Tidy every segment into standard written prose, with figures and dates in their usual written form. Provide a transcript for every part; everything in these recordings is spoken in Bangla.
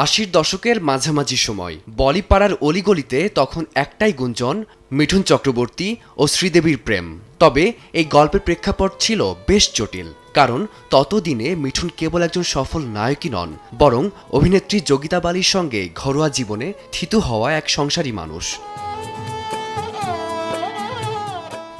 ৮০ দশকের মাঝামাঝি সময় বলিপাড়ার অলিগলিতে তখন একটাই গুঞ্জন, মিঠুন চক্রবর্তী ও শ্রীদেবীর প্রেম। তবে এই গল্পের প্রেক্ষাপট ছিল বেশ জটিল, কারণ ততদিনে মিঠুন কেবল একজন সফল নায়কই নন, বরং অভিনেত্রী যোগিতা বালির সঙ্গে ঘরোয়া জীবনে থিতু হওয়া এক সংসারী মানুষ।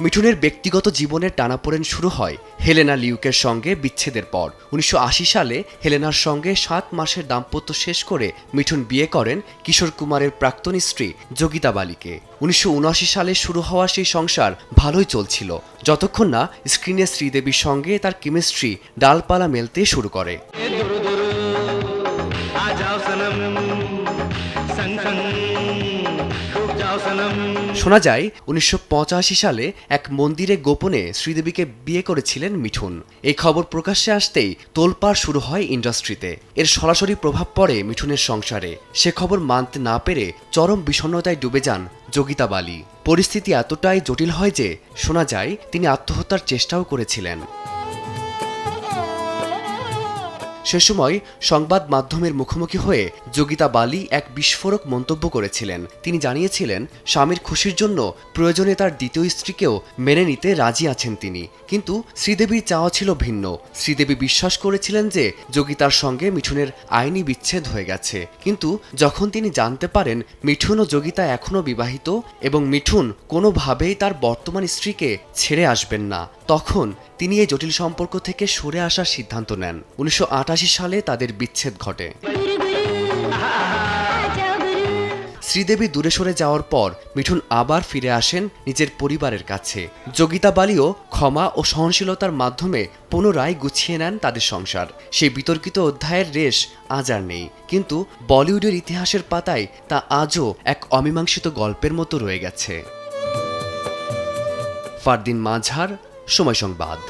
মিঠুনের ব্যক্তিগত জীবনের টানাপোড়েন শুরু হয় হেলেনা লিউকের সঙ্গে বিচ্ছেদের পর। ১৯৮০ সালে হেলেনার সঙ্গে ৭ মাসের দাম্পত্য শেষ করে মিঠুন বিয়ে করেন কিশোর কুমারের প্রাক্তন স্ত্রী যোগিতা বালিকে। ১৯৭৯ সালে শুরু হওয়া সেই সংসার ভালোই চলছিল, যতক্ষণ না স্ক্রিনে শ্রীদেবীর সঙ্গে তার কেমিস্ট্রি ডালপালা মেলতে শুরু করে। শোনা যায় ১৯৮৫ সালে এক মন্দিরে গোপনে শ্রীদেবীকে বিয়ে করেছিলেন মিঠুন। এই খবর প্রকাশ্যে আসতেই তোলপাড় শুরু হয় ইন্ডাস্ট্রিতে। এর সরাসরি প্রভাব পড়ে মিঠুনের সংসারে। সে খবর মানতে না পেরে চরম বিষণ্ণতায় ডুবে যান যোগিতা বালি। পরিস্থিতি এতটাই জটিল হয় যে শোনা যায় তিনি আত্মহত্যার চেষ্টাও করেছিলেন। সে সময় সংবাদ মাধ্যমের মুখোমুখি হয়ে যোগিতা বালি এক বিস্ফোরক মন্তব্য করেছিলেন। তিনি জানিয়েছিলেন স্বামীর খুশির জন্য প্রয়োজনে তার দ্বিতীয় স্ত্রীকেও মেনে নিতে রাজি আছেন তিনি। কিন্তু শ্রীদেবীর চাওয়া ছিল ভিন্ন। শ্রীদেবী বিশ্বাস করেছিলেন যে যোগিতার সঙ্গে মিঠুনের আইনি বিচ্ছেদ হয়ে গেছে। কিন্তু যখন তিনি জানতে পারেন মিঠুন ও যোগিতা এখনও বিবাহিত এবং মিঠুন কোনোভাবেই তার বর্তমান স্ত্রীকে ছেড়ে আসবেন না, তখন তিনি এই জটিল সম্পর্ক থেকে সরে আসার সিদ্ধান্ত নেন। ১৯৮৮ সালে তাদের বিচ্ছেদ ঘটে। শ্রীদেবী দূরে সরে যাওয়ার পর মিঠুন আবার ফিরে আসেন নিজের পরিবারের কাছে। যোগিতা বালিও ক্ষমা ও সহনশীলতার মাধ্যমে পুনরায় গুছিয়ে নেন তাদের সংসার। সেই বিতর্কিত অধ্যায়ের রেশ আজ আর নেই, কিন্তু বলিউডের ইতিহাসের পাতায় তা আজও এক অমীমাংসিত গল্পের মতো রয়ে গেছে। ফারদিন মাঝহার, সময় সংবাদ।